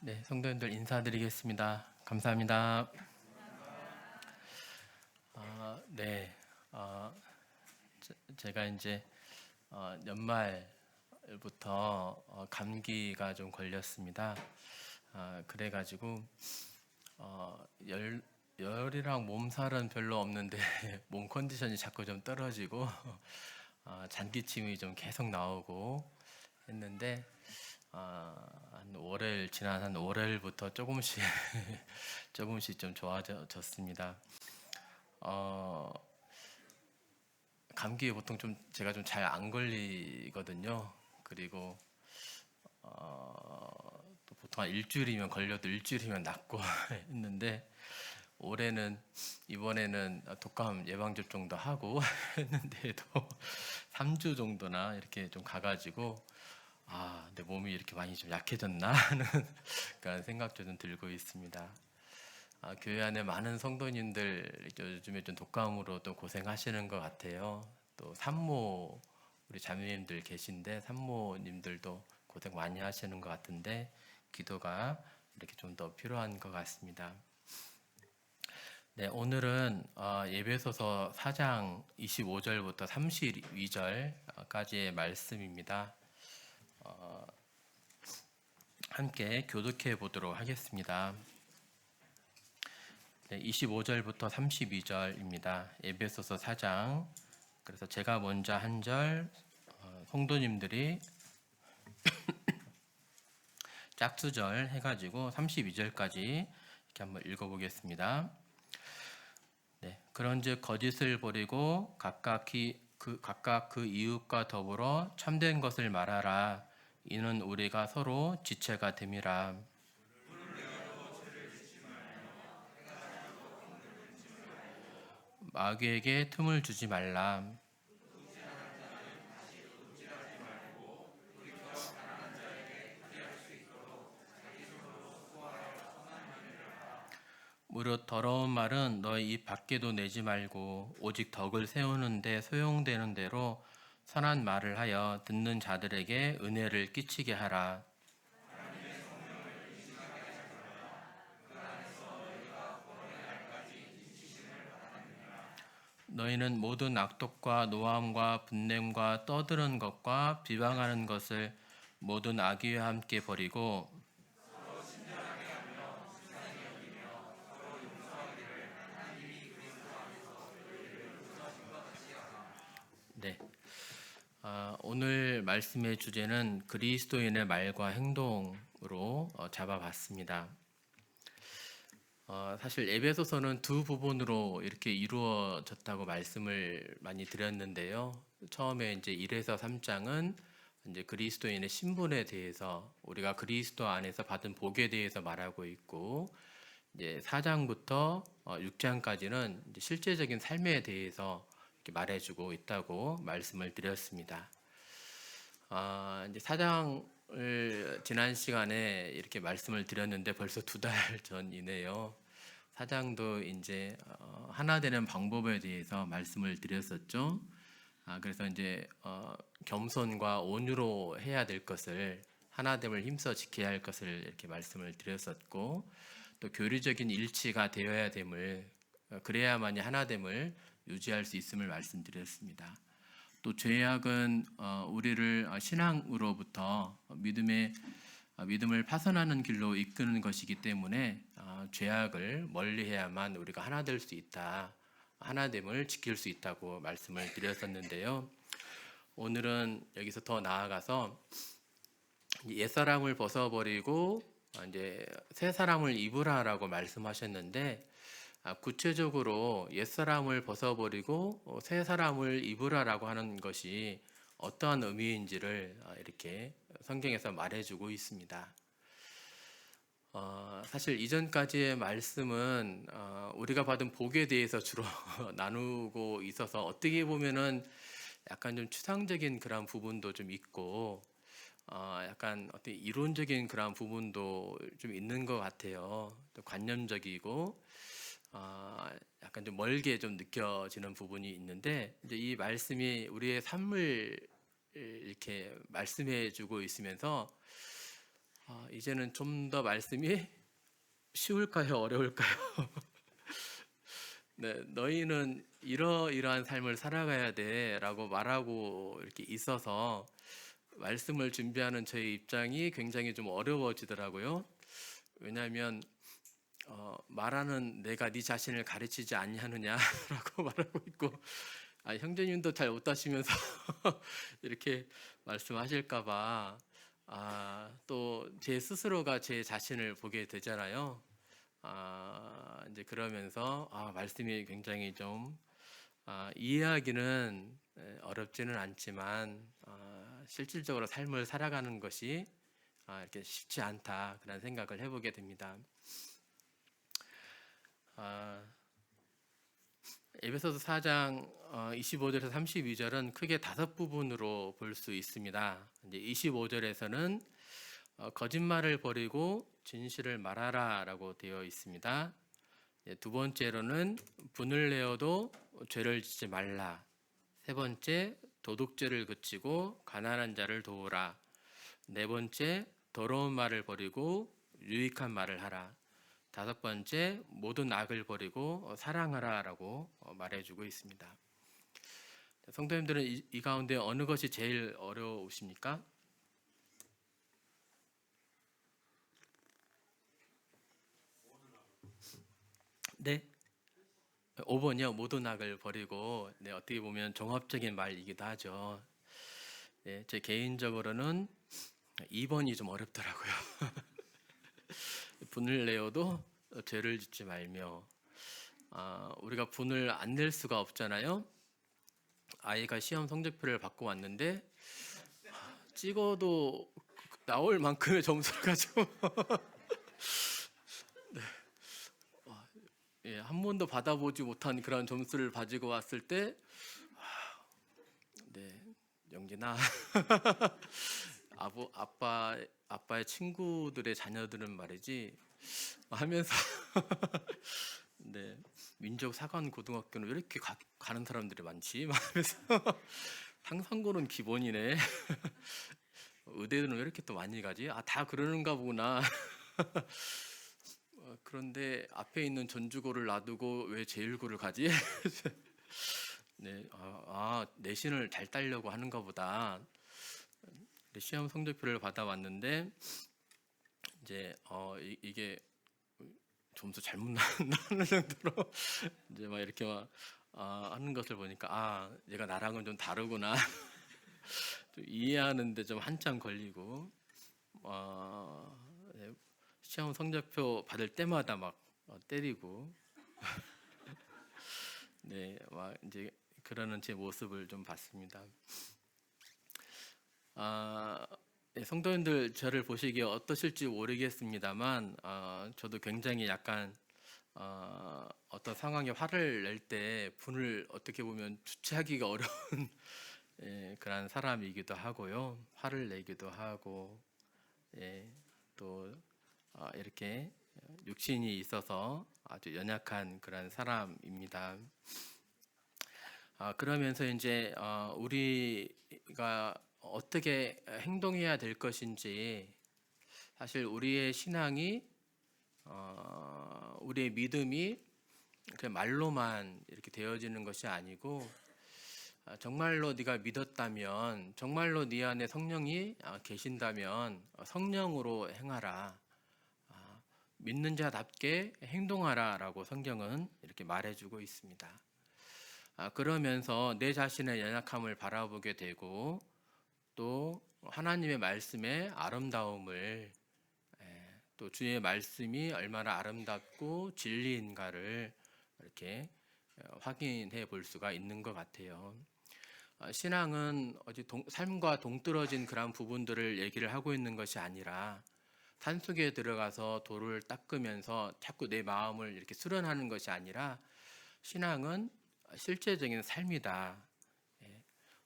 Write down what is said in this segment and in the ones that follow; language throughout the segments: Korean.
네, 성도님들 인사드리겠습니다. 감사합니다. 네, 제가 이제 연말부터 감기가 좀 걸렸습니다. 그래가지고 열이랑 몸살은 별로 없는데 몸 컨디션이 자꾸 좀 떨어지고 잔기침이 좀 계속 나오고 했는데 지난 한 월요일부터 조금씩 조금씩 좀 좋아졌습니다. 감기에 보통 좀 제가 좀 잘 안 걸리거든요. 그리고 또 보통 한 일주일이면 걸려도 일주일이면 낫고 했는데 이번에는 독감 예방 접종도 하고 했는데도 3주 정도나 이렇게 좀 가가지고 내 몸이 이렇게 많이 좀 약해졌나 하는 그런 생각도 좀 들고 있습니다. 교회 안에 많은 성도님들 요즘에 좀 독감으로 또 고생하시는 것 같아요. 또 산모 우리 자매님들 계신데 산모님들도 고생 많이 하시는 것 같은데 기도가 이렇게 좀 더 필요한 것 같습니다. 네, 오늘은 예배소서 4장 25절부터 32절까지의 말씀입니다. 함께 교독해 보도록 하겠습니다. 네, 25절부터 32절입니다. 에베소서 4장. 그래서 제가 먼저 한 절, 성도님들이 짝수절 해가지고 32절까지 이렇게 한번 읽어보겠습니다. 네, 그런즉 거짓을 버리고 각각 그 이웃과 더불어 참된 것을 말하라. 이는 우리가 서로 지체가 됨이라. 마귀에게 틈을 주지 말라. 무릇 더러운 말은 너희 입 밖에도 내지 말고 오직 덕을 세우는데 소용되는 대로 선한 말을 하여 듣는 자들에게 은혜를 끼치게 하라. 너희는 모든 악독과 노함과 분냄과 떠드는 것과 비방하는 것을 모든 악의와 함께 버리고 네. 오늘 말씀의 주제는 그리스도인의 말과 행동으로 잡아봤습니다. 사실 에베소서는 두 부분으로 이렇게 이루어졌다고 말씀을 많이 드렸는데요. 처음에 이제 1에서 3장은 이제 그리스도인의 신분에 대해서 우리가 그리스도 안에서 받은 복에 대해서 말하고 있고 이제 4장부터 6장까지는 이제 실제적인 삶에 대해서 이렇게 말해주고 있다고 말씀을 드렸습니다. 이제 4장을 지난 시간에 이렇게 말씀을 드렸는데 벌써 2달 전이네요. 4장도 이제 하나 되는 방법에 대해서 말씀을 드렸었죠. 그래서 이제 겸손과 온유로 해야 될 것을 하나됨을 힘써 지켜야 할 것을 이렇게 말씀을 드렸었고 또 교리적인 일치가 되어야 됨을 그래야만이 하나됨을 유지할 수 있음을 말씀드렸습니다. 또 죄악은 우리를 신앙으로부터 믿음을 파선하는 길로 이끄는 것이기 때문에 죄악을 멀리해야만 우리가 하나 될 수 있다. 하나됨을 지킬 수 있다고 말씀을 드렸었는데요. 오늘은 여기서 더 나아가서 옛사람을 벗어버리고 이제 새 사람을 입으라라고 말씀하셨는데 구체적으로 옛사람을 벗어버리고 새 사람을 입으라라고 하는 것이 어떠한 의미인지를 이렇게 성경에서 말해주고 있습니다. 사실 이전까지의 말씀은 우리가 받은 복에 대해서 주로 나누고 있어서 어떻게 보면은 약간 좀 추상적인 그런 부분도 좀 있고 약간 어떤 이론적인 그런 부분도 좀 있는 것 같아요. 또 관념적이고 약간 좀 멀게 좀 느껴지는 부분이 있는데 이제 이 말씀이 우리의 삶을 이렇게 말씀해주고 있으면서 이제는 좀 더 말씀이 쉬울까요? 어려울까요? 네, 너희는 이러이러한 삶을 살아가야 돼라고 말하고 이렇게 있어서 말씀을 준비하는 저희 입장이 굉장히 좀 어려워지더라고요. 왜냐하면 말하는 내가 네 자신을 가르치지 아니하느냐라고 말하고 있고, 형제님도 잘 못하시면서 이렇게 말씀하실까봐 또 제 스스로가 제 자신을 보게 되잖아요. 이제 그러면서 말씀이 굉장히 좀 이해하기는 어렵지는 않지만 실질적으로 삶을 살아가는 것이 이렇게 쉽지 않다 그런 생각을 해보게 됩니다. 에베소서 4장 25절에서 32절은 크게 5부분으로 볼 수 있습니다. 이제 25절에서는 거짓말을 버리고 진실을 말하라라고 되어 있습니다. 두 번째로는 분을 내어도 죄를 짓지 말라. 세 번째, 도둑죄를 그치고 가난한 자를 도우라. 네 번째, 더러운 말을 버리고 유익한 말을 하라. 다섯 번째, 모든 악을 버리고 사랑하라라고 말해주고 있습니다. 성도님들은 이 가운데 어느 것이 제일 어려우십니까? 네, 5번이요. 모든 악을 버리고. 네, 어떻게 보면 종합적인 말이기도 하죠. 네, 제 개인적으로는 2번이 좀 어렵더라고요. 분을 내어도 죄를 짓지 말며. 우리가 분을 안 낼 수가 없잖아요. 아이가 시험 성적표를 받고 왔는데 찍어도 나올 만큼의 점수를 가지고 예, 한 번도 받아보지 못한 그런 점수를 가지고 왔을 때, 네, 영진아, 아빠의 친구들의 자녀들은 말이지 하면서 네, 민족 사관 고등학교는 왜 이렇게 가는 사람들이 많지? 막 하면서 상상고는 기본이네. 의대들은 왜 이렇게 또 많이 가지? 다 그러는가 보구나. 그런데 앞에 있는 전주고를 놔두고 왜 제일고를 가지? 네, 내신을 잘 따려고 하는가 보다. 시험 성적표를 받아왔는데 이제 이게 점수 잘못 나는 정도로 이제 막 이렇게 막 하는 것을 보니까 얘가 나랑은 좀 다르구나. 좀 이해하는데 좀 한참 걸리고 네, 시험 성적표 받을 때마다 막 때리고 네, 막 이제 그러는 제 모습을 좀 봤습니다. 네, 성도님들 저를 보시기에 어떠실지 모르겠습니다만 저도 굉장히 약간 어떤 상황에 화를 낼 때 분을 어떻게 보면 주체하기가 어려운 예, 그런 사람이기도 하고요. 화를 내기도 하고 예, 또 이렇게 육신이 있어서 아주 연약한 그런 사람입니다. 그러면서 이제 우리가 어떻게 행동해야 될 것인지 사실 우리의 신앙이 우리의 믿음이 그냥 말로만 이렇게 되어지는 것이 아니고 정말로 네가 믿었다면 정말로 네 안에 성령이 계신다면 성령으로 행하라. 믿는 자답게 행동하라라고 성경은 이렇게 말해주고 있습니다. 그러면서 내 자신의 연약함을 바라보게 되고 또 하나님의 말씀의 아름다움을 또 주의 말씀이 얼마나 아름답고 진리인가를 이렇게 확인해 볼 수가 있는 것 같아요. 신앙은 삶과 동떨어진 그런 부분들을 얘기를 하고 있는 것이 아니라 산속에 들어가서 돌을 닦으면서 자꾸 내 마음을 이렇게 수련하는 것이 아니라 신앙은 실제적인 삶이다.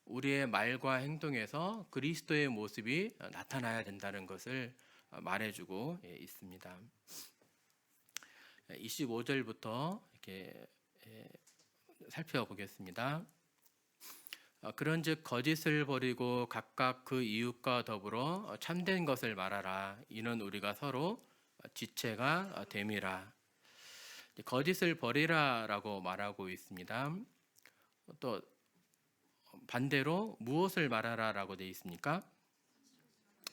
우리의 말과 행동에서 그리스도의 모습이 나타나야 된다는 것을 말해주고 있습니다. 25절부터 이렇게 살펴보겠습니다. 그런즉 거짓을 버리고 각각 그 이웃과 더불어 참된 것을 말하라. 이는 우리가 서로 지체가 됨이라. 거짓을 버리라라고 말하고 있습니다. 또 반대로 무엇을 말하라라고 되어 있습니까?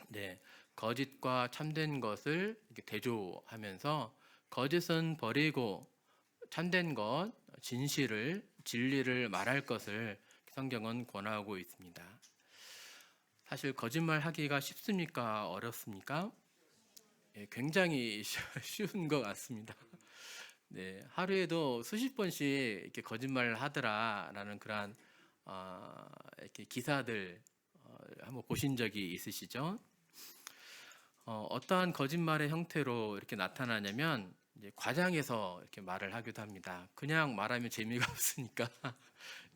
네, 거짓과 참된 것을 이렇게 대조하면서 거짓은 버리고 참된 것, 진리를 말할 것을 성경은 권하고 있습니다. 사실 거짓말하기가 쉽습니까? 어렵습니까? 굉장히 쉬운 것 같습니다. 네, 하루에도 수십 번씩 이렇게 거짓말을 하더라라는 그러한 이렇게 기사들 한번 보신 적이 있으시죠? 어떠한 거짓말의 형태로 이렇게 나타나냐면 이제 과장해서 이렇게 말을 하기도 합니다. 그냥 말하면 재미가 없으니까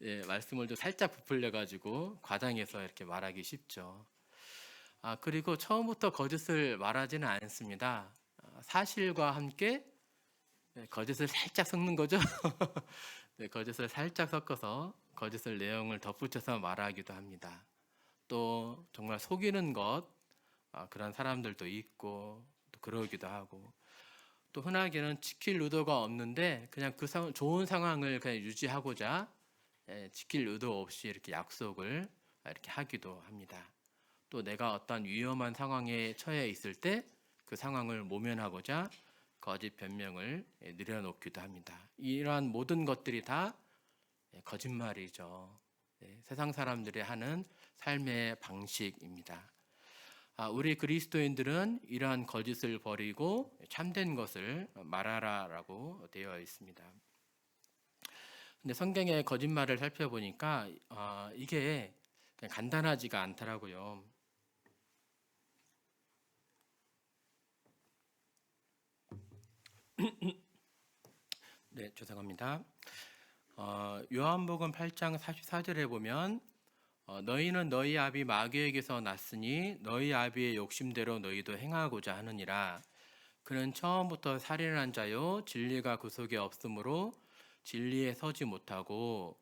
예, 말씀을 좀 살짝 부풀려 가지고 과장해서 이렇게 말하기 쉽죠. 그리고 처음부터 거짓을 말하지는 않습니다. 사실과 함께 거짓을 살짝 섞는 거죠. 네, 거짓을 살짝 섞어서 거짓을 내용을 덧붙여서 말하기도 합니다. 또 정말 속이는 것 그런 사람들도 있고 또 그러기도 하고 또 흔하게는 지킬 의도가 없는데 그냥 좋은 상황을 그냥 유지하고자 지킬 의도 없이 이렇게 약속을 이렇게 하기도 합니다. 또 내가 어떤 위험한 상황에 처해 있을 때 그 상황을 모면하고자 거짓 변명을 늘여놓기도 합니다. 이러한 모든 것들이 다 거짓말이죠. 세상 사람들이 하는 삶의 방식입니다. 우리 그리스도인들은 이러한 거짓을 버리고 참된 것을 말하라라고 되어 있습니다. 근데 성경의 거짓말을 살펴보니까 이게 그냥 간단하지가 않더라고요. 네, 죄송합니다. 요한복음 8장 44절에 보면 너희는 너희 아비 마귀에게서 났으니 너희 아비의 욕심대로 너희도 행하고자 하느니라. 그는 처음부터 살인한 자요 진리가 그 속에 없으므로 진리에 서지 못하고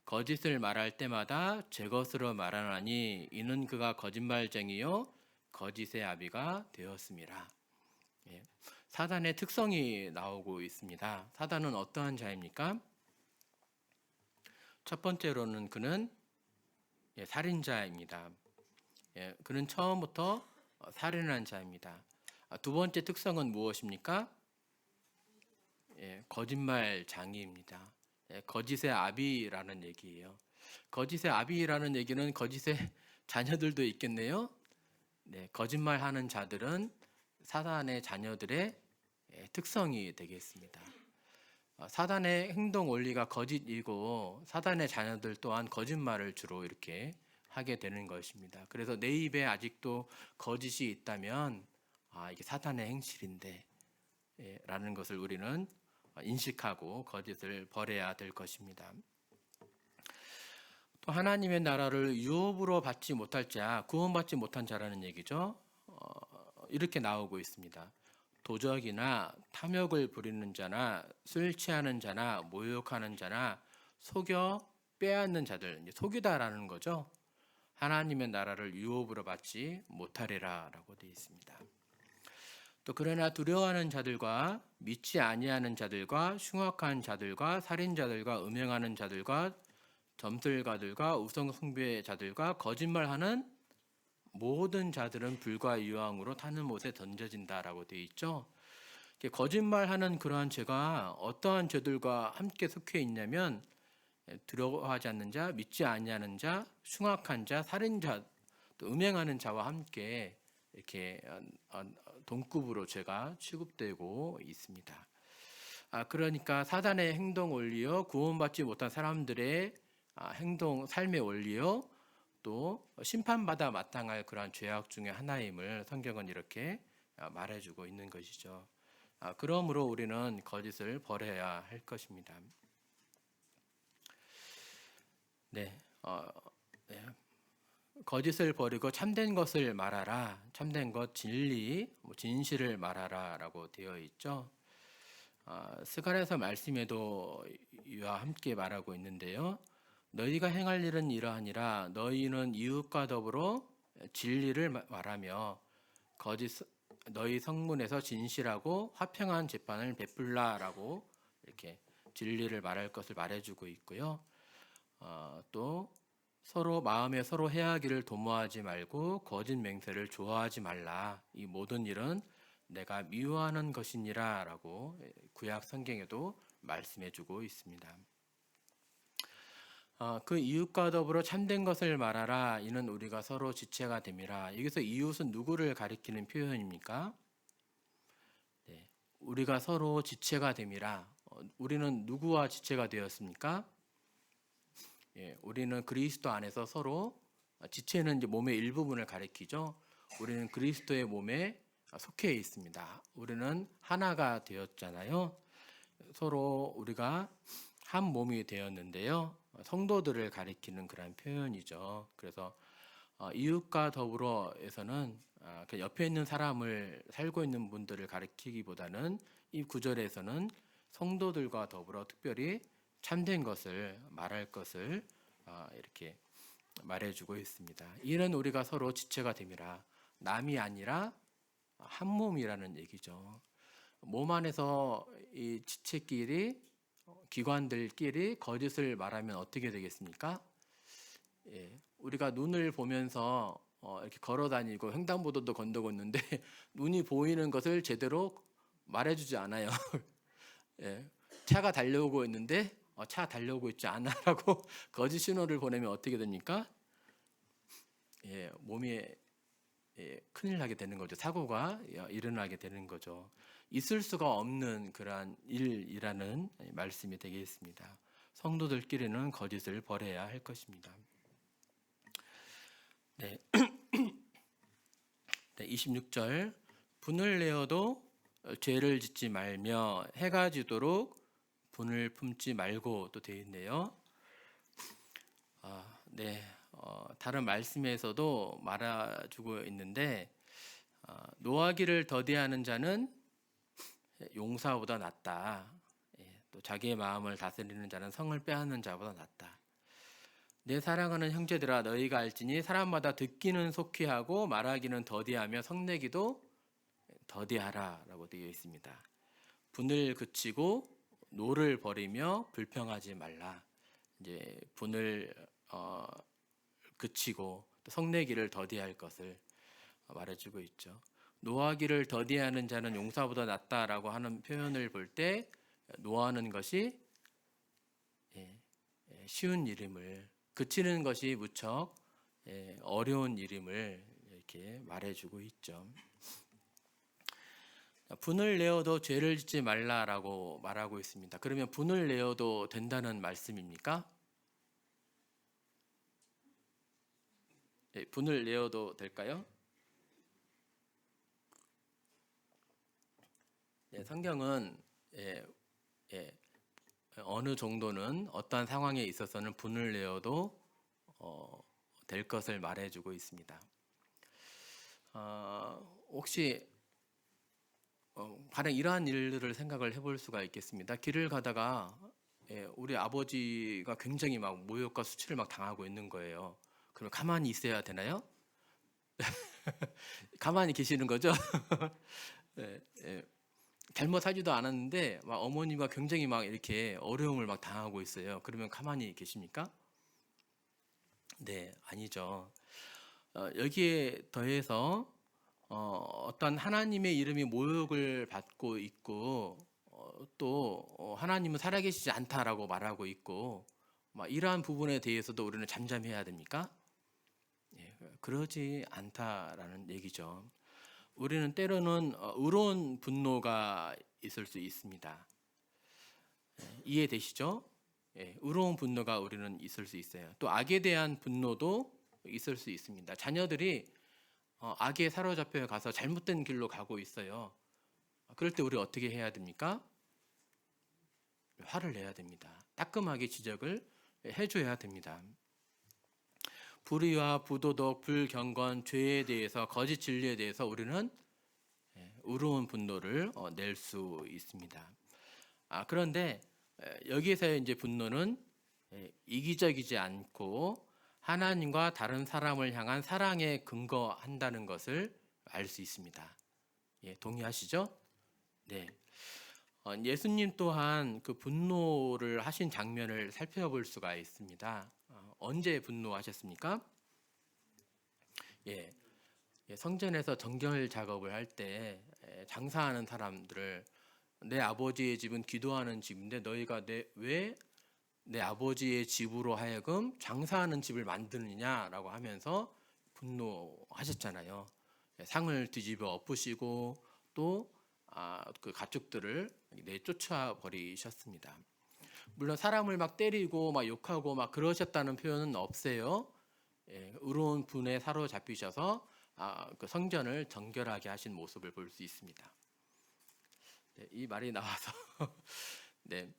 거짓을 말할 때마다 제 것으로 말하나니 이는 그가 거짓말쟁이요 거짓의 아비가 되었습니다. 예, 사단의 특성이 나오고 있습니다. 사단은 어떠한 자입니까? 첫 번째로는 그는 살인자입니다. 그는 처음부터 살인한 자입니다. 두 번째 특성은 무엇입니까? 거짓말장이입니다. 거짓의 아비라는 얘기예요. 거짓의 아비라는 얘기는 거짓의 자녀들도 있겠네요. 거짓말하는 자들은 사단의 자녀들의 특성이 되겠습니다. 사단의 행동 원리가 거짓이고 사단의 자녀들 또한 거짓말을 주로 이렇게 하게 되는 것입니다. 그래서 내 입에 아직도 거짓이 있다면 이게 사단의 행실인데 라는 것을 우리는 인식하고 거짓을 버려야 될 것입니다. 또 하나님의 나라를 유업으로 받지 못할 자, 구원받지 못한 자라는 얘기죠. 이렇게 나오고 있습니다. 도적이나 탐욕을 부리는 자나 술 취하는 자나 모욕하는 자나 속여 빼앗는 자들, 속이다라는 거죠. 하나님의 나라를 유업으로 받지 못하리라라고 되어 있습니다. 또 그러나 두려워하는 자들과 믿지 아니하는 자들과 흉악한 자들과 살인자들과 음행하는 자들과 점술가들과 우상 숭배 자들과 거짓말하는 모든 자들은 불과 유황으로 타는 못에 던져진다라고 되어 있죠. 거짓말하는 그러한 죄가 어떠한 죄들과 함께 속해 있냐면 두려워하지 않는 자, 믿지 아니하는 자, 흉악한 자, 살인자, 또 음행하는 자와 함께 이렇게 동급으로 죄가 취급되고 있습니다. 그러니까 사단의 행동 원리요, 구원받지 못한 사람들의 행동, 삶의 원리요, 또 심판받아 마땅할 그러한 죄악 중의 하나임을 성경은 이렇게 말해주고 있는 것이죠. 그러므로 우리는 거짓을 버려야 할 것입니다. 네, 거짓을 버리고 참된 것을 말하라. 참된 것, 진리, 진실을 말하라라고 되어 있죠. 스가랴서 말씀에도 이와 함께 말하고 있는데요. 너희가 행할 일은 이러하니라. 너희는 이웃과 더불어 진리를 말하며 너희 성문에서 진실하고 화평한 재판을 베풀라라고 이렇게 진리를 말할 것을 말해주고 있고요. 또 서로 마음에 서로 해하기를 도모하지 말고 거짓 맹세를 좋아하지 말라. 이 모든 일은 내가 미워하는 것이니라라고 구약 성경에도 말씀해주고 있습니다. 그 이웃과 더불어 참된 것을 말하라. 이는 우리가 서로 지체가 됨이라. 여기서 이웃은 누구를 가리키는 표현입니까? 네, 우리가 서로 지체가 됨이라. 우리는 누구와 지체가 되었습니까? 예, 우리는 그리스도 안에서 서로 지체는 이제 몸의 일부분을 가리키죠. 우리는 그리스도의 몸에 속해 있습니다. 우리는 하나가 되었잖아요. 서로 우리가 한 몸이 되었는데요. 성도들을 가리키는 그런 표현이죠. 그래서 이웃과 더불어에서는 그 옆에 있는 사람을 살고 있는 분들을 가리키기보다는 이 구절에서는 성도들과 더불어 특별히 참된 것을 말할 것을 이렇게 말해주고 있습니다. 이는 우리가 서로 지체가 됨이라. 남이 아니라 한 몸이라는 얘기죠. 몸 안에서 이 지체끼리 기관들끼리 거짓을 말하면 어떻게 되겠습니까? 예, 우리가 눈을 보면서 이렇게 걸어다니고 횡단보도도 건너고 있는데 눈이 보이는 것을 제대로 말해주지 않아요. 예, 차가 달려오고 있는데 차 달려오고 있지 않아라고 거짓 신호를 보내면 어떻게 됩니까? 예, 몸이 큰일 나게 되는 거죠. 사고가 일어나게 되는 거죠. 있을 수가 없는 그러한 일이라는 말씀이 되겠습니다. 성도들끼리는 거짓을 버려야 할 것입니다. 네. 네, 26절 분을 내어도 죄를 짓지 말며 해가 지도록 분을 품지 말고 또 되어 있네요. 네, 다른 말씀에서도 말해주고 있는데 노하기를 더디하는 자는 용사보다 낫다. 또 자기의 마음을 다스리는 자는 성을 빼앗는 자보다 낫다. 내 사랑하는 형제들아 너희가 알지니 사람마다 듣기는 속히 하고 말하기는 더디하며 성내기도 더디하라 라고 되어 있습니다. 분을 그치고 노를 버리며 불평하지 말라. 이제 분을 그치고 또 성내기를 더디할 것을 말해주고 있죠. 노하기를 더디하는 자는 용사보다 낫다라고 하는 표현을 볼 때 노하는 것이 쉬운 일임을, 그치는 것이 무척 어려운 일임을 이렇게 말해주고 있죠. 분을 내어도 죄를 짓지 말라라고 말하고 있습니다. 그러면 분을 내어도 된다는 말씀입니까? 분을 내어도 될까요? 네, 성경은 어느 정도는 어떠한 상황에 있어서는 분을 내어도 될 것을 말해주고 있습니다. 혹시 가령 이러한 일들을 생각을 해볼 수가 있겠습니다. 길을 가다가 우리 아버지가 굉장히 막 모욕과 수치를 막 당하고 있는 거예요. 그럼 가만히 있어야 되나요? 가만히 계시는 거죠? 잘못하지도 않았는데 막 어머니가 굉장히 막 이렇게 어려움을 막 당하고 있어요. 그러면 가만히 계십니까? 네, 아니죠. 여기에 더해서 어떤 하나님의 이름이 모욕을 받고 있고 또 하나님은 살아계시지 않다라고 말하고 있고 막 이러한 부분에 대해서도 우리는 잠잠해야 됩니까? 예, 그러지 않다라는 얘기죠. 우리는 때로는 의로운 분노가 있을 수 있습니다. 이해되시죠? 의로운 분노가 우리는 있을 수 있어요. 또 악에 대한 분노도 있을 수 있습니다. 자녀들이 악에 사로잡혀 가서 잘못된 길로 가고 있어요. 그럴 때 우리 어떻게 해야 됩니까? 화를 내야 됩니다. 따끔하게 지적을 해줘야 됩니다. 불의와 부도덕, 불경건, 죄에 대해서 거짓 진리에 대해서 우리는 의로운 분노를 낼 수 있습니다. 그런데 여기에서의 이제 분노는 이기적이지 않고 하나님과 다른 사람을 향한 사랑에 근거한다는 것을 알 수 있습니다. 동의하시죠? 네. 예수님 또한 그 분노를 하신 장면을 살펴볼 수가 있습니다. 언제 분노하셨습니까? 성전에서 정결 작업을 할 때 장사하는 사람들을 내 아버지의 집은 기도하는 집인데 너희가 왜 내 아버지의 집으로 하여금 장사하는 집을 만드느냐라고 하면서 분노하셨잖아요. 상을 뒤집어 엎으시고 또 그 가축들을 내쫓아 버리셨습니다. 물론 사람을 막 때리고 막 욕하고 막 그러셨다는 표현은 없어요. 의로운 분에 사로잡히셔서 그 성전을 정결하게 하신 모습을 볼 수 있습니다. 이 말이 나와서 네,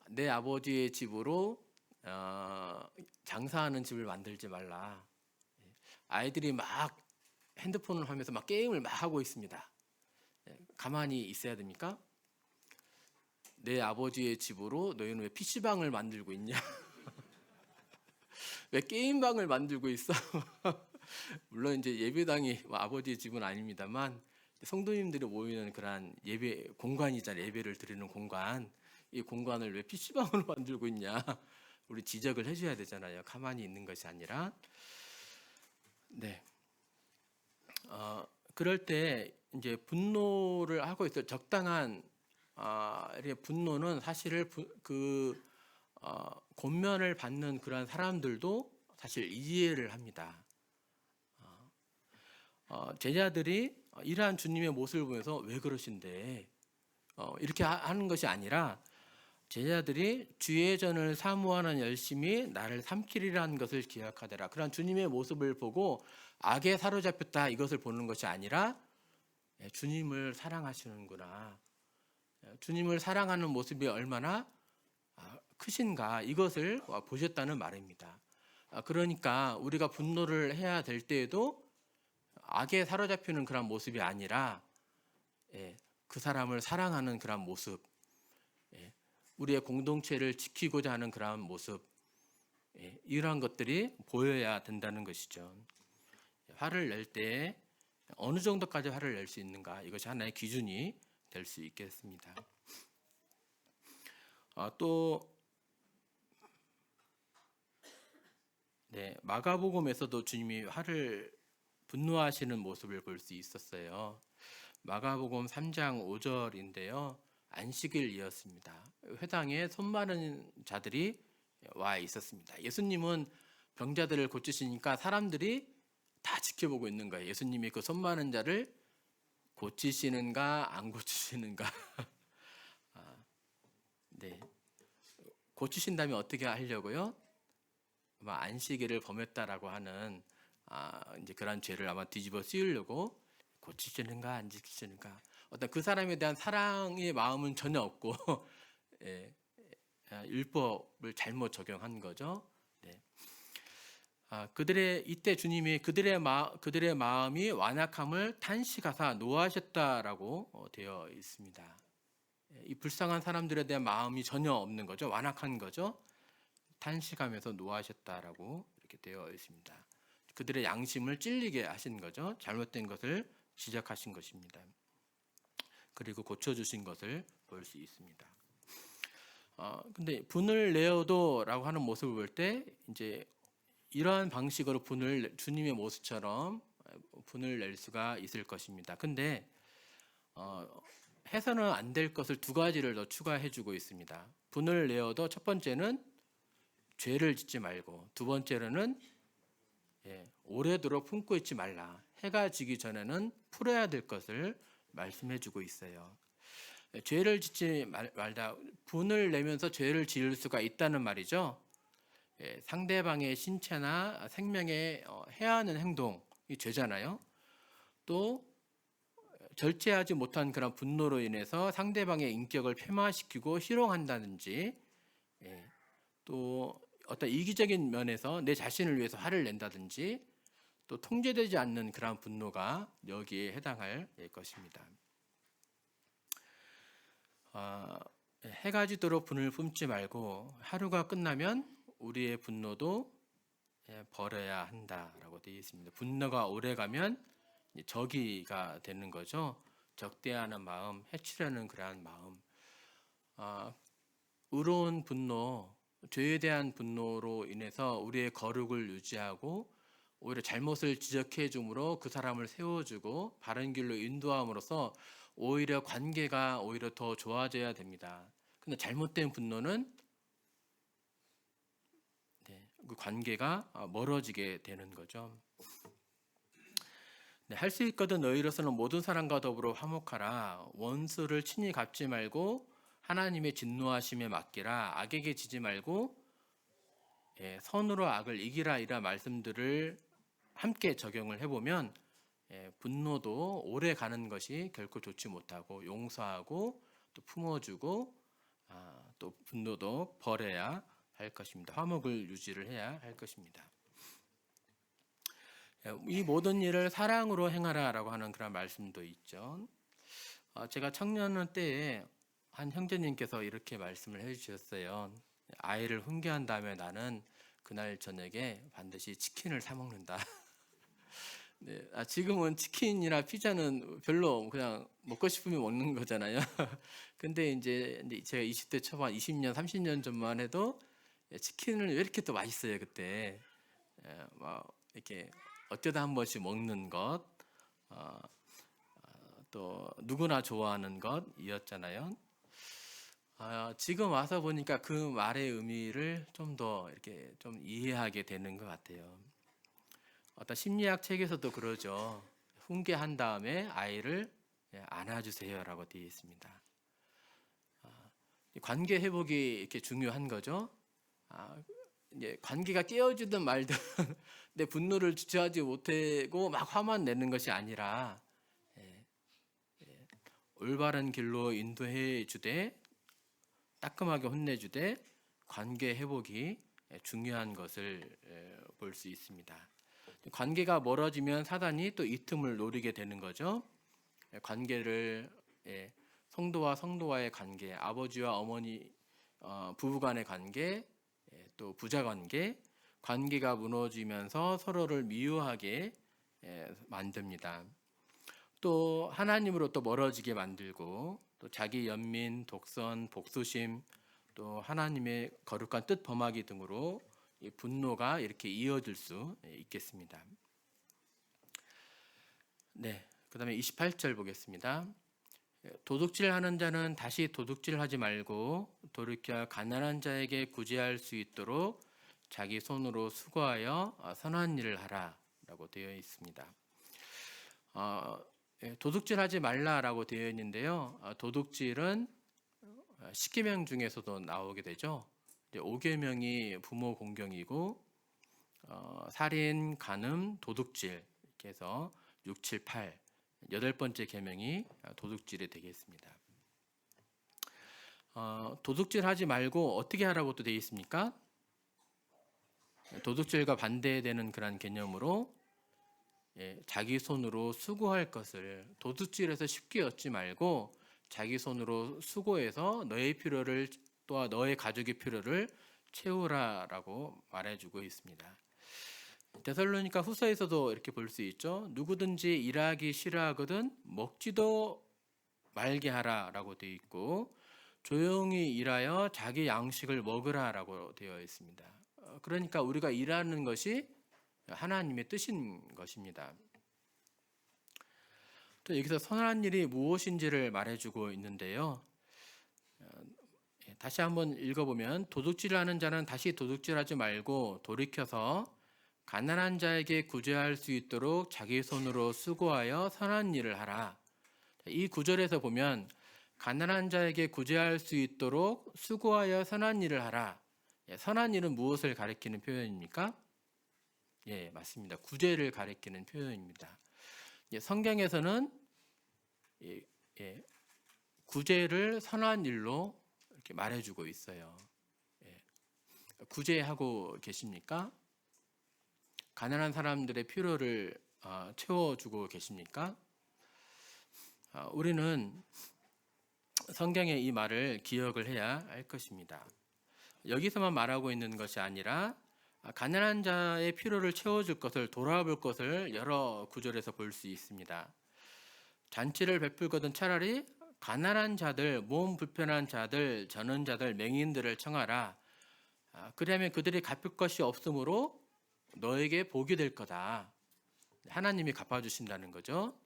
내 아버지의 집으로 장사하는 집을 만들지 말라. 아이들이 막 핸드폰을 하면서 막 게임을 막 하고 있습니다. 가만히 있어야 됩니까? 내 아버지의 집으로 너희는 왜 PC방을 만들고 있냐? 왜 게임방을 만들고 있어? 물론 이제 예배당이 아버지의 집은 아닙니다만 성도님들이 모이는 그러한 예배 공간이잖아요. 예배를 드리는 공간. 이 공간을 왜 PC방으로 만들고 있냐? 우리 지적을 해줘야 되잖아요. 가만히 있는 것이 아니라. 네. 그럴 때 이제 분노를 하고 있어요. 적당한 이렇게 분노는 사실을 권면을 받는 그런 사람들도 사실 이해를 합니다. 제자들이 이러한 주님의 모습을 보면서 왜 그러신데 이렇게 하는 것이 아니라 제자들이 주의 전을 사모하는 열심이 나를 삼키리라는 것을 기억하더라. 그런 주님의 모습을 보고 악에 사로잡혔다 이것을 보는 것이 아니라 주님을 사랑하시는구나. 주님을 사랑하는 모습이 얼마나 크신가 이것을 보셨다는 말입니다. 그러니까 우리가 분노를 해야 될 때에도 악에 사로잡히는 그런 모습이 아니라 그 사람을 사랑하는 그런 모습, 우리의 공동체를 지키고자 하는 그런 모습, 이러한 것들이 보여야 된다는 것이죠. 화를 낼 때 어느 정도까지 화를 낼 수 있는가 이것이 하나의 기준이 될 수 있겠습니다. 또 마가복음에서도 주님이 분노하시는 모습을 볼 수 있었어요. 마가복음 3장 5절인데요. 안식일이었습니다. 회당에 손 마른 자들이 와 있었습니다. 예수님은 병자들을 고치시니까 사람들이 다 지켜보고 있는 거예요. 예수님이 그 손 마른 자를 고치시는가 안 고치시는가. 네, 고치신다면 어떻게 하려고요? 아마 안식일을 범했다라고 하는 이제 그런 죄를 아마 뒤집어 씌우려고 고치시는가 안 지키시는가. 어떤 그 사람에 대한 사랑의 마음은 전혀 없고 율법을 잘못 적용한 거죠. 네. 이때 주님이 그들의 마음이 완악함을 탄식하사 노하셨다라고 되어 있습니다. 이 불쌍한 사람들에 대한 마음이 전혀 없는 거죠. 완악한 거죠. 탄식하면서 노하셨다라고 이렇게 되어 있습니다. 그들의 양심을 찔리게 하신 거죠. 잘못된 것을 지적하신 것입니다. 그리고 고쳐주신 것을 볼 수 있습니다. 근데 분을 내어도라고 하는 모습을 볼 때 이제 이러한 방식으로 주님의 모습처럼 분을 낼 수가 있을 것입니다. 근데 해서는 안 될 것을 두 가지를 더 추가해주고 있습니다. 분을 내어도 첫 번째는 죄를 짓지 말고 두 번째로는 오래도록 품고 있지 말라. 해가 지기 전에는 풀어야 될 것을 말씀해주고 있어요. 죄를 짓지 말다. 분을 내면서 죄를 지을 수가 있다는 말이죠. 상대방의 신체나 생명에 해하는 행동이 죄잖아요. 또 절제하지 못한 그런 분노로 인해서 상대방의 인격을 폐마시키고 희롱한다든지, 또 어떤 이기적인 면에서 내 자신을 위해서 화를 낸다든지, 또 통제되지 않는 그런 분노가 여기에 해당할 것입니다. 해가 지도록 분을 품지 말고 하루가 끝나면 우리의 분노도 버려야 한다라고 되어 있습니다. 분노가 오래가면 적이가 되는 거죠. 적대하는 마음, 해치려는 그러한 마음. 의로운 분노, 죄에 대한 분노로 인해서 우리의 거룩을 유지하고 오히려 잘못을 지적해 줌으로 그 사람을 세워주고 바른 길로 인도함으로써 오히려 관계가 오히려 더 좋아져야 됩니다. 근데 잘못된 분노는 그 관계가 멀어지게 되는 거죠. 할 수 있거든 너희로서는 모든 사람과 더불어 화목하라. 원수를 친히 갚지 말고 하나님의 진노하심에 맡기라. 악에게 지지 말고 선으로 악을 이기라. 이런 말씀들을 함께 적용을 해보면 분노도 오래 가는 것이 결코 좋지 못하고 용서하고 또 품어주고 또 분노도 버려야 할 것입니다. 화목을 유지를 해야 할 것입니다. 이 모든 일을 사랑으로 행하라라고 하는 그런 말씀도 있죠. 제가 청년 때에 한 형제님께서 이렇게 말씀을 해주셨어요. 아이를 훈계한 다음에 나는 그날 저녁에 반드시 치킨을 사 먹는다. 네, 지금은 치킨이나 피자는 별로 그냥 먹고 싶으면 먹는 거잖아요. 근데 이제 제가 20대 초반, 20년, 30년 전만 해도 치킨을 왜 이렇게 또 맛있어요 그때. 막 이렇게 어쩌다 한 번씩 먹는 것, 또 누구나 좋아하는 것이었잖아요. 지금 와서 보니까 그 말의 의미를 좀 더 이렇게 좀 이해하게 되는 것 같아요. 어떤 심리학 책에서도 그러죠. 훈계한 다음에 아이를 안아주세요라고 되어 있습니다. 관계 회복이 이렇게 중요한 거죠. 이제 관계가 깨어지든 말든 내 분노를 주체하지 못하고 막 화만 내는 것이 아니라 올바른 길로 인도해 주되 따끔하게 혼내주되 관계 회복이 중요한 것을 볼 수 있습니다. 관계가 멀어지면 사단이 또 이 틈을 노리게 되는 거죠. 관계를 성도와 성도와의 관계, 아버지와 어머니, 부부간의 관계, 또 부자 관계, 관계가 무너지면서 서로를 미워하게 만듭니다. 또 하나님으로 또 멀어지게 만들고 또 자기 연민, 독선, 복수심, 또 하나님의 거룩한 뜻 범하기 등으로 이 분노가 이렇게 이어질 수 있겠습니다. 네, 그다음에 28절 보겠습니다. 도둑질하는 자는 다시 도둑질하지 말고 돌이켜 가난한 자에게 구제할 수 있도록 자기 손으로 수고하여 선한 일을 하라라고 되어 있습니다. 도둑질하지 말라라고 되어 있는데요. 도둑질은 10계명 중에서도 나오게 되죠. 5계명이 부모 공경이고 살인, 간음, 도둑질 이렇게 해서 6, 7, 8 8번째 계명이 도둑질이 되겠습니다. 도둑질하지 말고 어떻게 하라고 또 되어 있습니까? 도둑질과 반대되는 그런 개념으로 자기 손으로 수고할 것을 도둑질해서 쉽게 얻지 말고 자기 손으로 수고해서 너의 필요를 또한 너의 가족의 필요를 채우라라고 말해주고 있습니다. 데살로니가 후서에서도 이렇게 볼 수 있죠. 누구든지 일하기 싫어하거든 먹지도 말게 하라라고 되어 있고 조용히 일하여 자기 양식을 먹으라라고 되어 있습니다. 그러니까 우리가 일하는 것이 하나님의 뜻인 것입니다. 또 여기서 선한 일이 무엇인지를 말해주고 있는데요. 다시 한번 읽어보면 도둑질하는 자는 다시 도둑질하지 말고 돌이켜서 가난한 자에게 구제할 수 있도록 자기 손으로 수고하여 선한 일을 하라. 이 구절에서 보면 가난한 자에게 구제할 수 있도록 수고하여 선한 일을 하라. 선한 일은 무엇을 가리키는 표현입니까? 예, 맞습니다. 구제를 가리키는 표현입니다. 성경에서는 구제를 선한 일로 이렇게 말해주고 있어요. 구제하고 계십니까? 가난한 사람들의 필요를 채워주고 계십니까? 우리는 성경의 이 말을 기억을 해야 할 것입니다. 여기서만 말하고 있는 것이 아니라 가난한 자의 필요를 채워줄 것을 돌아볼 것을 여러 구절에서 볼 수 있습니다. 잔치를 베풀거든 차라리 가난한 자들, 몸 불편한 자들, 전원자들, 맹인들을 청하라. 그리하면 그들이 갚을 것이 없으므로 너에게 복이 될 거다. 하나님이 갚아주신다는 거죠.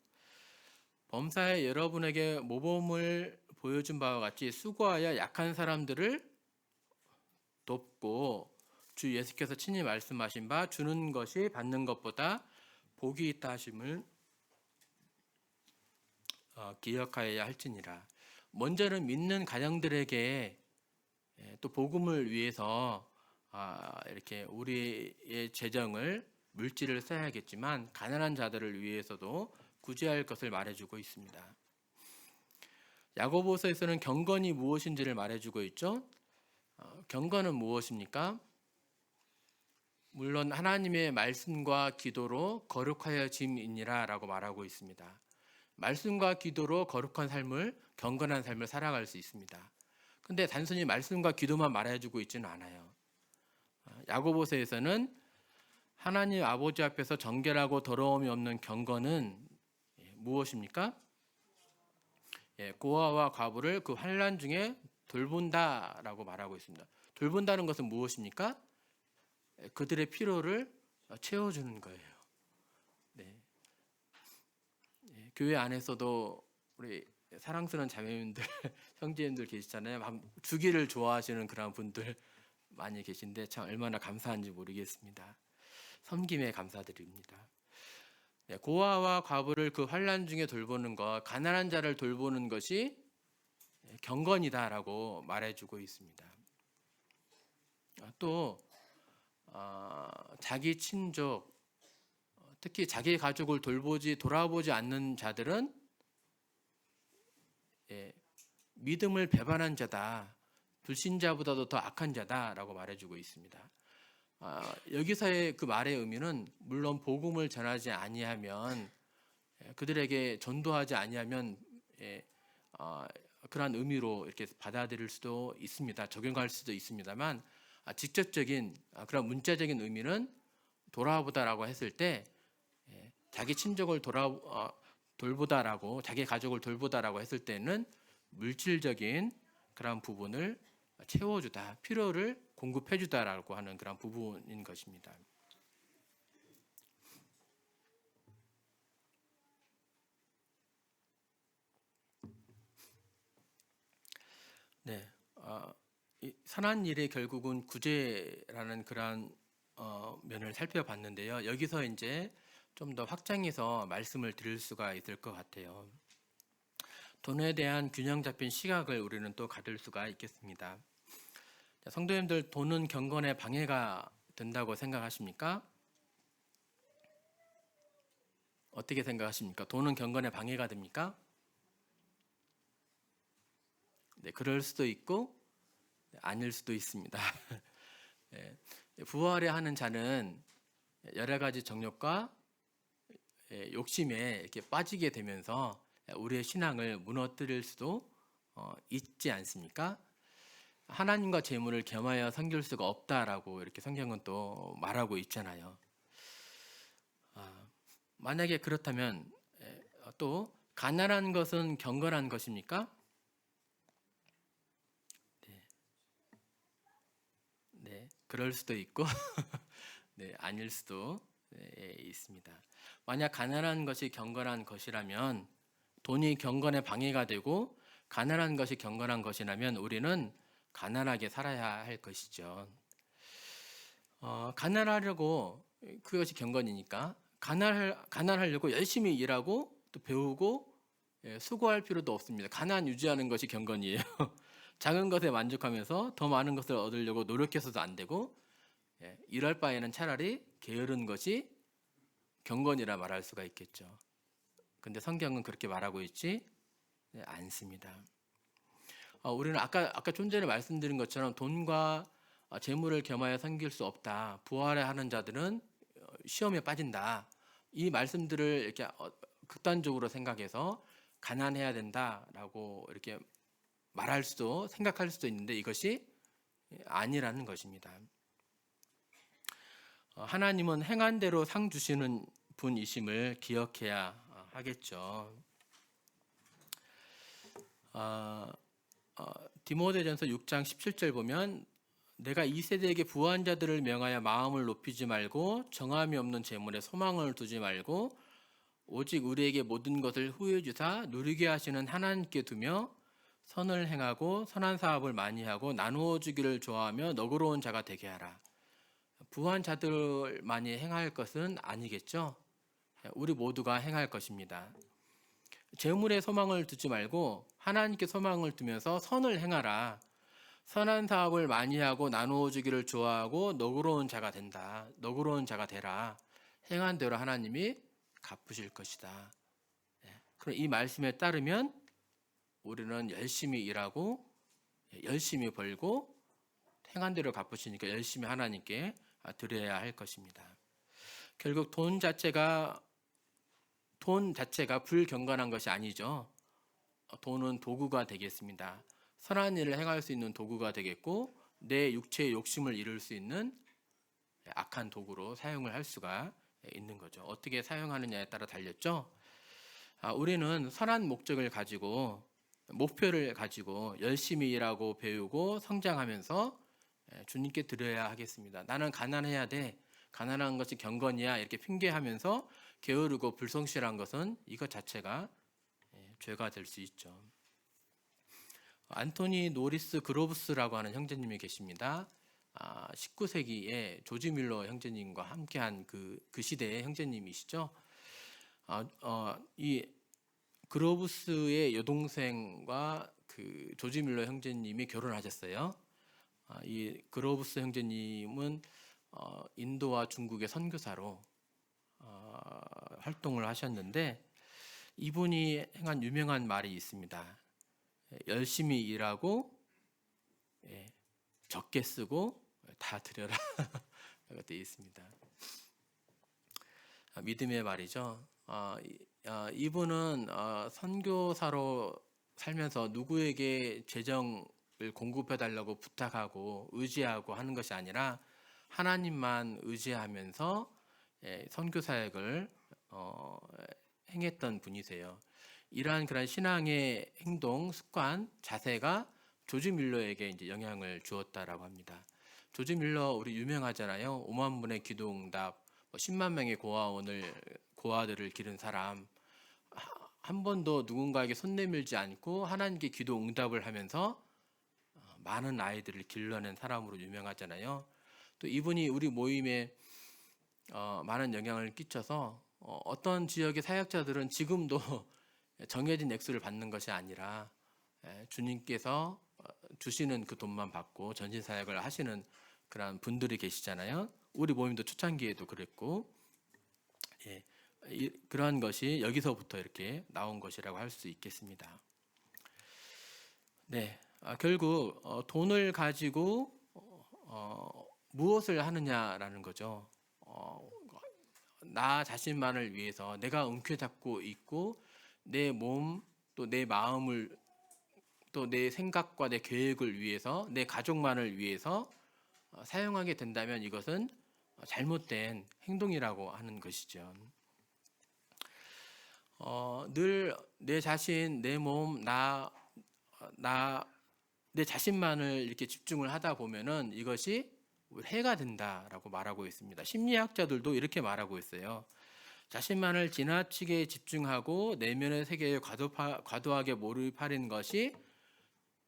범사에 여러분에게 모범을 보여준 바와 같이 수고하여 약한 사람들을 돕고 주 예수께서 친히 말씀하신 바 주는 것이 받는 것보다 복이 있다 하심을 기억하여야 할지니라. 먼저는 믿는 가정들에게 또 복음을 위해서 이렇게 우리의 재정을 물질을 써야겠지만 가난한 자들을 위해서도 구제할 것을 말해주고 있습니다. 야고보서에서는 경건이 무엇인지를 말해주고 있죠. 경건은 무엇입니까? 물론 하나님의 말씀과 기도로 거룩하여짐이니라 라고 말하고 있습니다. 말씀과 기도로 거룩한 삶을, 경건한 삶을 살아갈 수 있습니다. 근데 단순히 말씀과 기도만 말해주고 있지는 않아요. 야고보서에서는 하나님 아버지 앞에서 정결하고 더러움이 없는 경건은 무엇입니까? 고아와 과부를 그 환난 중에 돌본다라고 말하고 있습니다. 돌본다는 것은 무엇입니까? 그들의 필요를 채워주는 거예요. 네. 교회 안에서도 우리 사랑스러운 자매님들, 형제님들 계시잖아요. 막 주기를 좋아하시는 그런 분들 많이 계신데 참 얼마나 감사한지 모르겠습니다. 섬김에 감사드립니다. 고아와 과부를 그 환난 중에 돌보는 것, 가난한 자를 돌보는 것이 경건이다라고 말해주고 있습니다. 또 자기 친족, 특히 자기 가족을 돌아보지 않는 자들은 믿음을 배반한 자다, 불신자보다도 더 악한 자다라고 말해주고 있습니다. 여기서의 그 말의 의미는 물론 복음을 전하지 아니하면 그들에게 전도하지 아니하면 그러한 의미로 이렇게 받아들일 수도 있습니다. 적용할 수도 있습니다만 직접적인 그런 문자적인 의미는 돌아보다라고 했을 때 자기 친족을 돌보다라고 자기 가족을 돌보다라고 했을 때는 물질적인 그런 부분을 채워주다, 필요를 공급해주다라고 하는 그런 부분인 것입니다. 네, 이 선한 일의 결국은 구제라는 그런 면을 살펴봤는데요. 여기서 이제 좀 더 확장해서 말씀을 드릴 수가 있을 것 같아요. 돈에 대한 균형 잡힌 시각을 우리는 또 가질 수가 있겠습니다. 성도님들, 돈은 경건에 방해가 된다고 생각하십니까? 어떻게 생각하십니까? 돈은 경건에 방해가 됩니까? 네, 그럴 수도 있고 아닐 수도 있습니다. 네, 부활에 하는 자는 여러 가지 정욕과 욕심에 이렇게 빠지게 되면서 우리의 신앙을 무너뜨릴 수도 있지 않습니까? 하나님과 재물을 겸하여 섬길 수가 없다라고 이렇게 성경은 또 말하고 있잖아요. 만약에 그렇다면 또 가난한 것은 경건한 것입니까? 네, 그럴 수도 있고 네, 아닐 수도 있습니다. 만약 가난한 것이 경건한 것이라면 돈이 경건에 방해가 되고 가난한 것이 경건한 것이라면 우리는 가난하게 살아야 할 것이죠. 가난하려고 그것이 경건이니까 가난하려고 열심히 일하고 또 배우고 수고할 필요도 없습니다. 가난 유지하는 것이 경건이에요. 작은 것에 만족하면서 더 많은 것을 얻으려고 노력해서도 안 되고 이럴 바에는 차라리 게으른 것이 경건이라 말할 수가 있겠죠. 근데 성경은 그렇게 말하고 있지 않습니다. 우리는 아까 좀 전에 말씀드린 것처럼 돈과 재물을 겸하여 섬길 수 없다. 부활에 하는 자들은 시험에 빠진다. 이 말씀들을 이렇게 극단적으로 생각해서 가난해야 된다라고 이렇게 말할 수도 생각할 수도 있는데 이것이 아니라는 것입니다. 하나님은 행한 대로 상 주시는 분이심을 기억해야 하겠죠. 디모데전서 6장 17절 보면 내가 이 세대에게 부한 자들을 명하여 마음을 높이지 말고 정함이 없는 재물에 소망을 두지 말고 오직 우리에게 모든 것을 후해 주사 누리게 하시는 하나님께 두며 선을 행하고 선한 사업을 많이 하고 나누어 주기를 좋아하며 너그러운 자가 되게 하라. 부한 자들만이 행할 것은 아니겠죠. 우리 모두가 행할 것입니다. 재물에 소망을 두지 말고 하나님께 소망을 두면서 선을 행하라. 선한 사업을 많이 하고 나누어 주기를 좋아하고 너그러운 자가 된다. 너그러운 자가 되라. 행한 대로 하나님이 갚으실 것이다. 그럼 이 말씀에 따르면 우리는 열심히 일하고 열심히 벌고 행한 대로 갚으시니까 열심히 하나님께 드려야 할 것입니다. 결국 돈 자체가 불경건한 것이 아니죠. 돈은 도구가 되겠습니다. 선한 일을 행할 수 있는 도구가 되겠고 내 육체의 욕심을 이룰 수 있는 악한 도구로 사용을 할 수가 있는 거죠. 어떻게 사용하느냐에 따라 달렸죠. 우리는 선한 목적을 가지고 목표를 가지고 열심히 일하고 배우고 성장하면서 주님께 드려야 하겠습니다. 나는 가난해야 돼. 가난한 것이 경건이야. 이렇게 핑계하면서 게으르고 불성실한 것은 이것 자체가 죄가 될 수 있죠. 안토니 노리스 그로브스라고 하는 형제님이 계십니다. 19세기에 조지 밀러 형제님과 함께한 그 시대의 형제님이시죠. 이 그로브스의 여동생과 그 조지 밀러 형제님이 결혼하셨어요. 이 그로브스 형제님은 인도와 중국의 선교사로 활동을 하셨는데 이분이 행한 유명한 말이 있습니다. 열심히 일하고 적게 쓰고 다 드려라. 라고 되어 있습니다. 믿음의 말이죠. 이분은 선교사로 살면서 누구에게 재정을 공급해 달라고 부탁하고 의지하고 하는 것이 아니라 하나님만 의지하면서 선교 사역을 행했던 분이세요. 이러한 그런 신앙의 행동, 습관, 자세가 조지 밀러에게 이제 영향을 주었다라고 합니다. 조지 밀러 우리 유명하잖아요. 5만 분의 기도응답, 10만 명의 고아들을 기른 사람. 한 번도 누군가에게 손 내밀지 않고 하나님께 기도 응답을 하면서 많은 아이들을 길러낸 사람으로 유명하잖아요. 또 이분이 우리 모임에 많은 영향을 끼쳐서 어떤 지역의 사역자들은 지금도 정해진 액수를 받는 것이 아니라 주님께서 주시는 그 돈만 받고 전신 사역을 하시는 그런 분들이 계시잖아요. 우리 모임도 초창기에도 그랬고, 그러한 것이 여기서부터 이렇게 나온 것이라고 할 수 있겠습니다. 네, 결국 돈을 가지고 무엇을 하느냐라는 거죠. 나 자신만을 위해서 내가 움켜잡고 있고 내 몸 또 내 마음을 또 내 생각과 내 계획을 위해서 내 가족만을 위해서 사용하게 된다면 이것은 잘못된 행동이라고 하는 것이죠. 늘 내 자신, 내 몸, 내 자신만을 이렇게 집중을 하다 보면은 이것이 해가 된다라고 말하고 있습니다. 심리학자들도 이렇게 말하고 있어요. 자신만을 지나치게 집중하고 내면의 세계에 과도하게 몰입하는 것이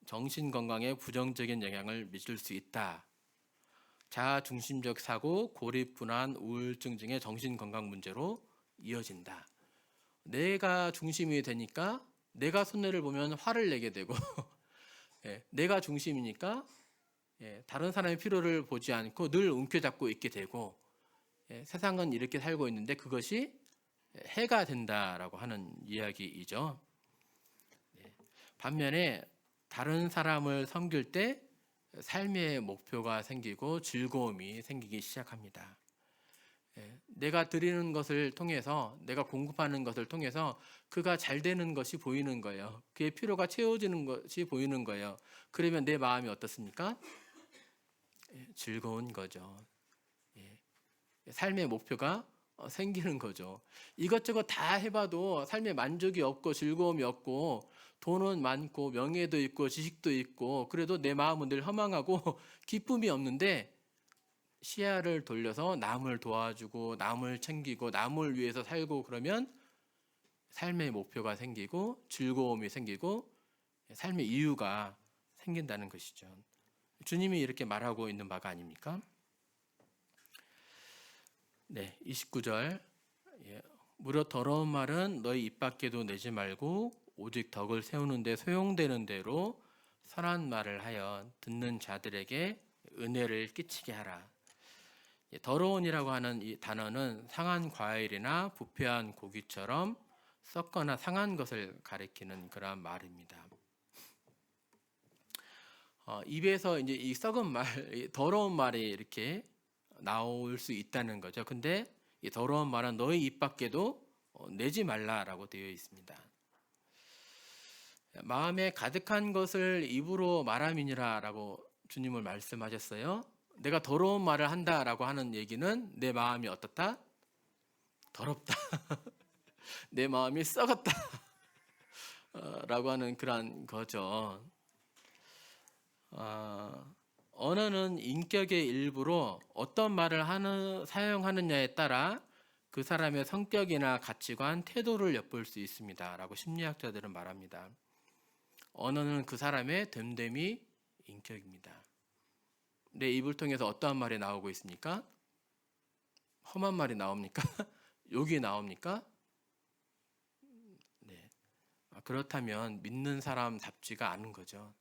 정신 건강에 부정적인 영향을 미칠 수 있다. 자아 중심적 사고, 고립, 불안, 우울증 등의 정신 건강 문제로 이어진다. 내가 중심이 되니까 내가 손해를 보면 화를 내게 되고 내가 중심이니까 다른 사람의 필요를 보지 않고 늘 움켜잡고 있게 되고 세상은 이렇게 살고 있는데 그것이 해가 된다라고 하는 이야기이죠. 반면에 다른 사람을 섬길 때 삶의 목표가 생기고 즐거움이 생기기 시작합니다. 내가 드리는 것을 통해서 내가 공급하는 것을 통해서 그가 잘 되는 것이 보이는 거예요. 그의 필요가 채워지는 것이 보이는 거예요. 그러면 내 마음이 어떻습니까? 즐거운 거죠. 삶의 목표가 생기는 거죠. 이것저것 다 해봐도 삶에 만족이 없고 즐거움이 없고 돈은 많고 명예도 있고 지식도 있고 그래도 내 마음은 늘 허망하고 기쁨이 없는데 시야를 돌려서 남을 도와주고 남을 챙기고 남을 위해서 살고 그러면 삶의 목표가 생기고 즐거움이 생기고 삶의 이유가 생긴다는 것이죠. 주님이 이렇게 말하고 있는 바가 아닙니까? 네, 29절. 무려 더러운 말은 너희 입 밖에도 내지 말고 오직 덕을 세우는 데 소용되는 대로 선한 말을 하여 듣는 자들에게 은혜를 끼치게 하라. 더러운이라고 하는 이 단어는 상한 과일이나 부패한 고기처럼 썩거나 상한 것을 가리키는 그러한 말입니다. 입에서 이제 이 썩은 말, 더러운 말이 이렇게 나올 수 있다는 거죠. 근데 이 더러운 말은 너희 입 밖에도 내지 말라라고 되어 있습니다. 마음에 가득한 것을 입으로 말함이니라라고 주님을 말씀하셨어요. 내가 더러운 말을 한다라고 하는 얘기는 내 마음이 어떻다? 더럽다. 내 마음이 썩었다. 라고 하는 그런 거죠. 언어는 인격의 일부로 어떤 말을 사용하느냐에 따라 그 사람의 성격이나 가치관, 태도를 엿볼 수 있습니다. 라고 심리학자들은 말합니다. 언어는 그 사람의 됨됨이 인격입니다. 내 입을 통해서 어떠한 말이 나오고 있습니까? 험한 말이 나옵니까? 욕이 나옵니까? 네. 그렇다면 믿는 사람답지가 않은 거죠.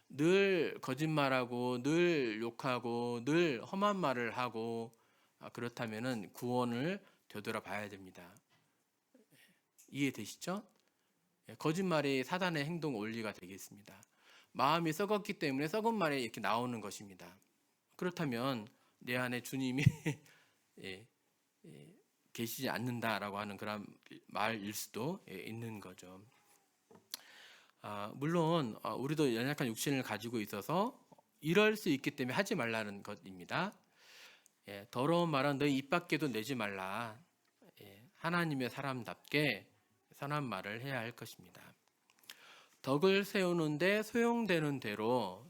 늘 거짓말하고 늘 욕하고 늘 험한 말을 하고 그렇다면은 구원을 되돌아봐야 됩니다. 이해되시죠? 거짓말이 사단의 행동 원리가 되겠습니다. 마음이 썩었기 때문에 썩은 말이 이렇게 나오는 것입니다. 그렇다면 내 안에 주님이 계시지 않는다라고 하는 그런 말일 수도 있는 거죠. 물론 우리도 연약한 육신을 가지고 있어서 이럴 수 있기 때문에 하지 말라는 것입니다. 더러운 말은 너희 입 밖에도 내지 말라. 하나님의 사람답게 선한 말을 해야 할 것입니다. 덕을 세우는데 소용되는 대로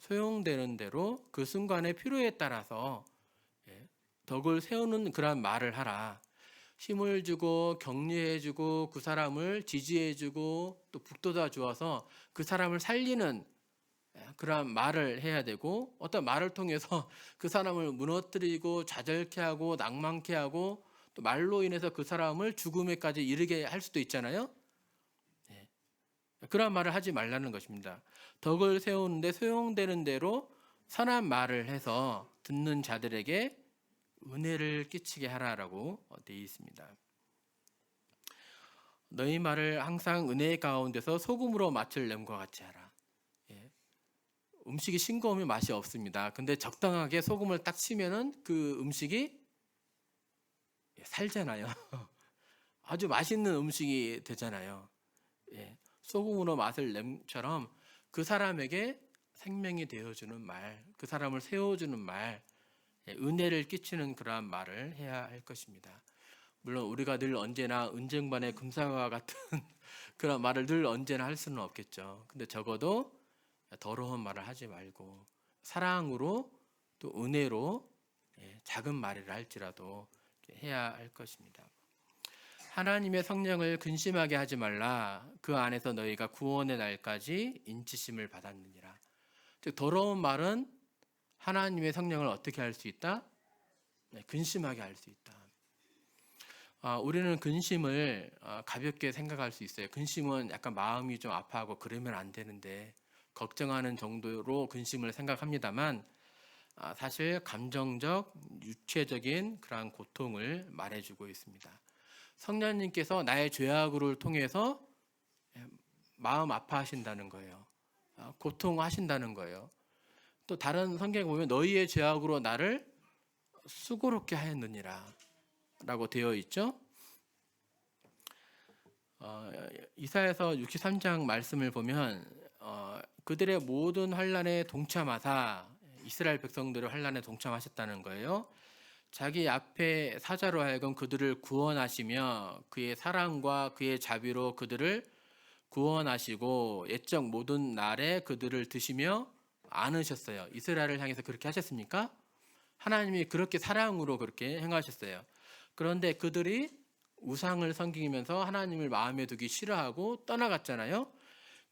그 순간의 필요에 따라서 덕을 세우는 그런 말을 하라. 힘을 주고 격려해주고 그 사람을 지지해주고 또 북돋아 주어서 그 사람을 살리는 그런 말을 해야 되고 어떤 말을 통해서 그 사람을 무너뜨리고 좌절케 하고 낭만케 하고 또 말로 인해서 그 사람을 죽음에까지 이르게 할 수도 있잖아요. 그런 말을 하지 말라는 것입니다. 덕을 세우는데 소용되는 대로 선한 말을 해서 듣는 자들에게 은혜를 끼치게 하라라고 되어 있습니다. 너희 말을 항상 은혜 가운데서 소금으로 맛을 냄과 같이 하라. 음식이 싱거우면 맛이 없습니다. 근데 적당하게 소금을 딱 치면은 그 음식이 살잖아요. 아주 맛있는 음식이 되잖아요. 소금으로 맛을 냄처럼 그 사람에게 생명이 되어주는 말, 그 사람을 세워주는 말, 은혜를 끼치는 그러한 말을 해야 할 것입니다. 물론 우리가 늘 언제나 은쟁반의 금사와 같은 그런 말을 늘 언제나 할 수는 없겠죠. 근데 적어도 더러운 말을 하지 말고 사랑으로 또 은혜로 작은 말이라 할지라도 해야 할 것입니다. 하나님의 성령을 근심하게 하지 말라. 그 안에서 너희가 구원의 날까지 인치심을 받았느니라. 즉 더러운 말은 하나님의 성령을 어떻게 할 수 있다? 근심하게 할 수 있다. 우리는 근심을 가볍게 생각할 수 있어요. 근심은 약간 마음이 좀 아파하고 그러면 안 되는데 걱정하는 정도로 근심을 생각합니다만 사실 감정적, 육체적인 그러한 고통을 말해주고 있습니다. 성령님께서 나의 죄악을 통해서 마음 아파하신다는 거예요. 고통하신다는 거예요. 또 다른 성경에 보면 너희의 죄악으로 나를 수고롭게 하였느니라 라고 되어 있죠. 이사야서 63장 말씀을 보면 그들의 모든 환난에 동참하사 이스라엘 백성들을 환난에 동참하셨다는 거예요. 자기 앞에 사자로 하여금 그들을 구원하시며 그의 사랑과 그의 자비로 그들을 구원하시고 옛적 모든 날에 그들을 드시며 안으셨어요. 이스라엘을 향해서 그렇게 하셨습니까? 하나님이 그렇게 사랑으로 그렇게 행하셨어요. 그런데 그들이 우상을 섬기면서 하나님을 마음에 두기 싫어하고 떠나갔잖아요.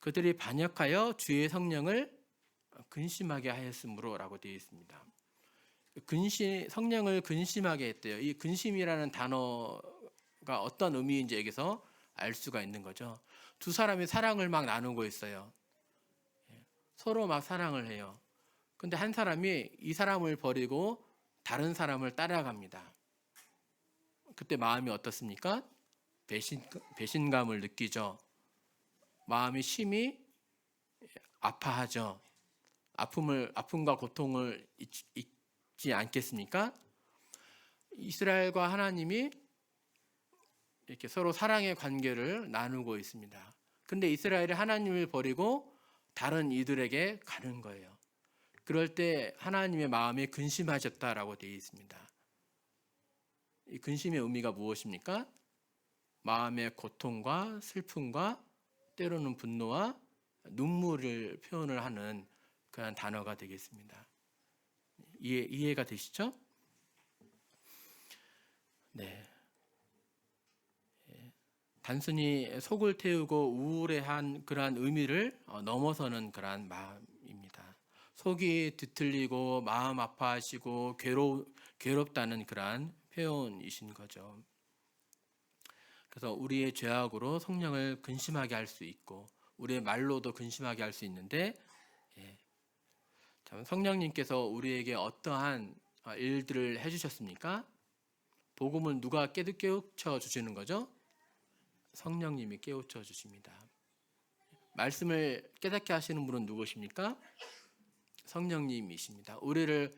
그들이 반역하여 주의 성령을 근심하게 하였으므로라고 되어 있습니다. 성령을 근심하게 했대요. 이 근심이라는 단어가 어떤 의미인지 여기서 알 수가 있는 거죠. 두 사람이 사랑을 막 나누고 있어요. 서로 막 사랑을 해요. 근데 한 사람이 이 사람을 버리고 다른 사람을 따라갑니다. 그때 마음이 어떻습니까? 배신감을 느끼죠. 마음이 심히 아파하죠. 아픔과 고통을 잊지 않겠습니까? 이스라엘과 하나님이 이렇게 서로 사랑의 관계를 나누고 있습니다. 근데 이스라엘이 하나님을 버리고 다른 이들에게 가는 거예요. 그럴 때 하나님의 마음이 근심하셨다라고 되어 있습니다. 이 근심의 의미가 무엇입니까? 마음의 고통과 슬픔과 때로는 분노와 눈물을 표현을 하는 그런 단어가 되겠습니다. 이해가 되시죠? 네. 단순히 속을 태우고 우울해한 그러한 의미를 넘어서는 그러한 마음입니다. 속이 뒤틀리고 마음 아파하시고 괴롭다는 그러한 표현이신 거죠. 그래서 우리의 죄악으로 성령을 근심하게 할 수 있고 우리의 말로도 근심하게 할 수 있는데 참 성령님께서 우리에게 어떠한 일들을 해주셨습니까? 복음을 누가 깨우쳐 주시는 거죠? 성령님이 깨우쳐 주십니다. 말씀을 깨닫게 하시는 분은 누구십니까? 성령님이십니다. 우리를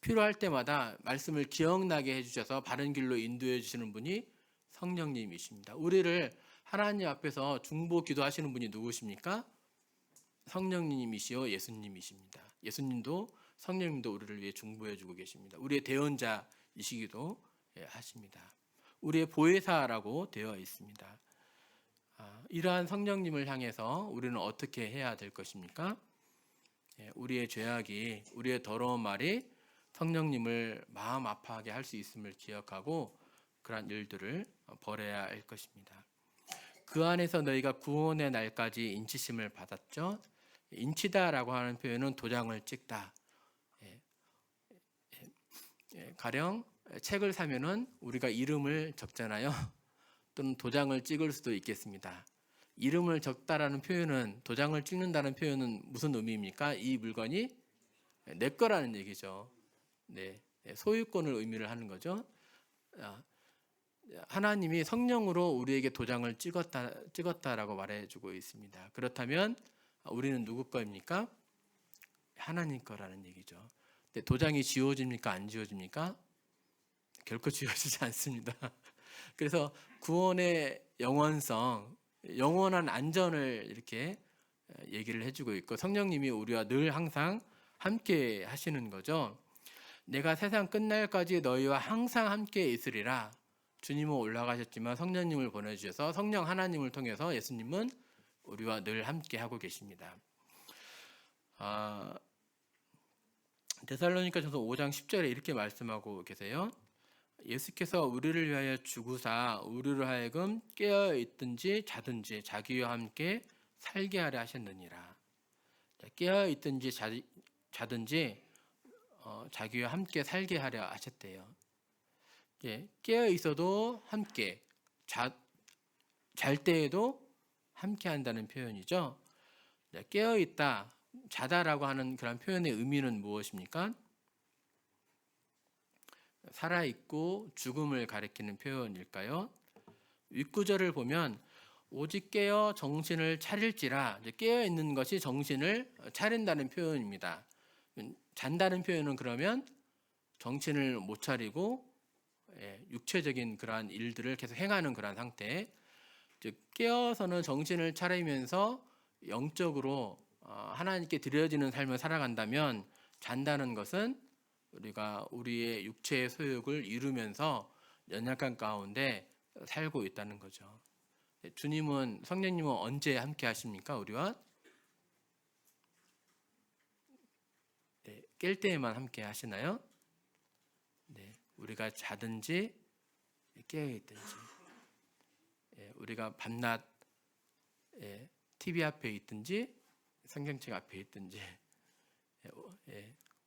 필요할 때마다 말씀을 기억나게 해주셔서 바른 길로 인도해 주시는 분이 성령님이십니다. 우리를 하나님 앞에서 중보 기도하시는 분이 누구십니까? 성령님이시요 예수님이십니다. 예수님도 성령님도 우리를 위해 중보해 주고 계십니다. 우리의 대언자이시기도 하십니다. 우리의 보혜사라고 되어 있습니다. 이러한 성령님을 향해서 우리는 어떻게 해야 될 것입니까? 우리의 죄악이, 우리의 더러운 말이 성령님을 마음 아파하게 할 수 있음을 기억하고 그러한 일들을 벌여야 할 것입니다. 그 안에서 너희가 구원의 날까지 인치심을 받았죠. 인치다라고 하는 표현은 도장을 찍다. 가령 책을 사면은 우리가 이름을 적잖아요. 또는 도장을 찍을 수도 있겠습니다. 이름을 적다라는 표현은, 도장을 찍는다는 표현은 무슨 의미입니까? 이 물건이 내 거라는 얘기죠. 네, 소유권을 의미를 하는 거죠. 하나님이 성령으로 우리에게 도장을 찍었다라고 말해주고 있습니다. 그렇다면 우리는 누구 거입니까? 하나님 거라는 얘기죠. 근데 도장이 지워집니까? 안 지워집니까? 결코 지워지지 않습니다. 그래서 구원의 영원성, 영원한 안전을 이렇게 얘기를 해주고 있고 성령님이 우리와 늘 항상 함께 하시는 거죠. 내가 세상 끝날까지 너희와 항상 함께 있으리라. 주님은 올라가셨지만 성령님을 보내주셔서 성령 하나님을 통해서 예수님은 우리와 늘 함께 하고 계십니다. 데살로니가전서 5장 10절에 이렇게 말씀하고 계세요. 예수께서 우리를 위하여 죽으사 우리를 하여금 깨어 있든지 자든지 자기와 함께 살게 하려 하셨느니라. 깨어 있든지 자든지 자기와 함께 살게 하려 하셨대요. 깨어 있어도 함께, 잘 때에도 함께 한다는 표현이죠. 깨어 있다, 자다라고 하는 그런 표현의 의미는 무엇입니까? 살아있고 죽음을 가리키는 표현일까요? 윗구절을 보면 오직 깨어 정신을 차릴지라, 깨어 있는 것이 정신을 차린다는 표현입니다. 잔다는 표현은 그러면 정신을 못 차리고 육체적인 그러한 일들을 계속 행하는 그러한 상태. 즉 깨어서는 정신을 차리면서 영적으로 하나님께 드려지는 삶을 살아간다면 잔다는 것은 우리가 우리의 육체의 소욕을 이루면서 연약한 가운데 살고 있다는 거죠. 주님은, 성령님은 언제 함께 하십니까? 우리와 네, 깰 때에만 함께 하시나요? 네, 우리가 자든지 깨어 있든지, 우리가 밤낮 TV 앞에 있든지 성경책 앞에 있든지,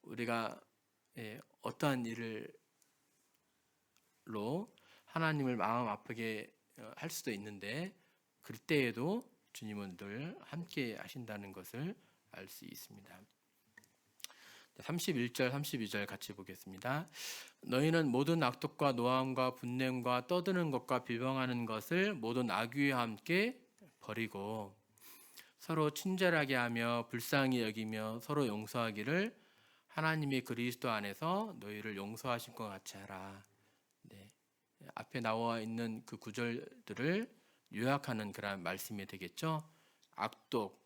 우리가 어떠한 일로 하나님을 마음 아프게 할 수도 있는데 그때에도 주님은 늘 함께 하신다는 것을 알 수 있습니다. 31절 32절 같이 보겠습니다. 너희는 모든 악독과 노함과 분냄과 떠드는 것과 비방하는 것을 모든 악의와 함께 버리고 서로 친절하게 하며 불쌍히 여기며 서로 용서하기를 하나님이 그리스도 안에서 너희를 용서하신 것 같이 하라. 네. 앞에 나와 있는 그 구절들을 요약하는 그런 말씀이 되겠죠. 악독,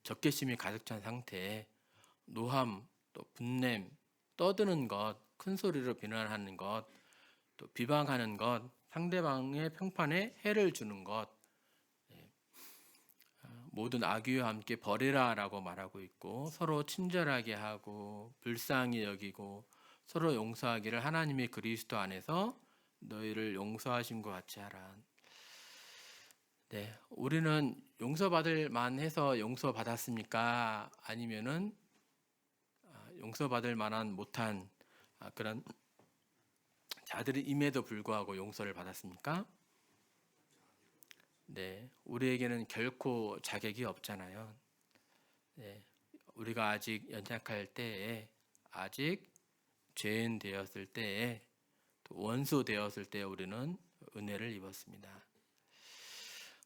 적개심이 가득 찬 상태, 노함, 또 분냄, 떠드는 것, 큰 소리로 비난하는 것, 또 비방하는 것, 상대방의 평판에 해를 주는 것, 모든 악의와 함께 버리라라고 말하고 있고, 서로 친절하게 하고 불쌍히 여기고 서로 용서하기를 하나님이 그리스도 안에서 너희를 용서하신 것 같이 하라. 네, 우리는 용서받을 만해서 용서받았습니까? 아니면은 용서받을 만한 못한 그런 자들임에도 불구하고 용서를 받았습니까? 네, 우리에게는 결코 자격이 없잖아요. 네, 우리가 아직 연약할 때에, 아직 죄인 되었을 때에, 또 원수 되었을 때에 우리는 은혜를 입었습니다.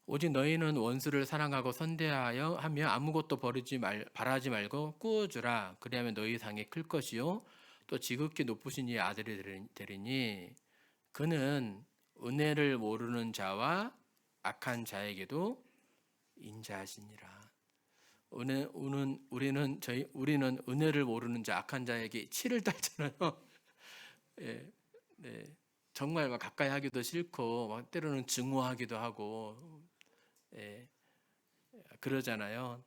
오직 너희는 원수를 사랑하고 선대하여 하며 아무것도 바라지 말고 꾸어주라. 그리하면 너희 상이 클 것이요 또 지극히 높으신 이의 아들이 되리니 그는 은혜를 모르는 자와 악한 자에게도 인자하시니라. 우리는 은혜를 모르는 자, 악한 자에게 치를 달잖아요. 예, 네, 정말 막 가까이 하기도 싫고, 막 때로는 증오하기도 하고, 그러잖아요.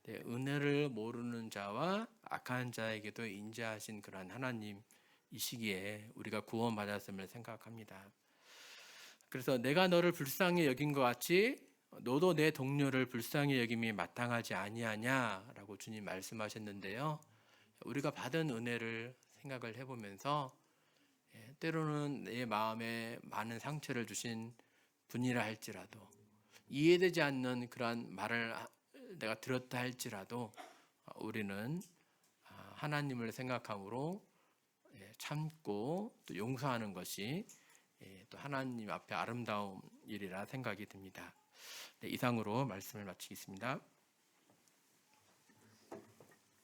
네, 은혜를 모르는 자와 악한 자에게도 인자하신 그러한 하나님이시기에 우리가 구원받았음을 생각합니다. 그래서 내가 너를 불쌍히 여긴 것 같이 너도 내 동료를 불쌍히 여김이 마땅하지 아니하냐라고 주님 말씀하셨는데요. 우리가 받은 은혜를 생각을 해보면서 때로는 내 마음에 많은 상처를 주신 분이라 할지라도 이해되지 않는 그러한 말을 내가 들었다 할지라도 우리는 하나님을 생각함으로 참고 또 용서하는 것이 또 하나님 앞에 아름다운 일이라 생각이 듭니다. 네, 이상으로 말씀을 마치겠습니다.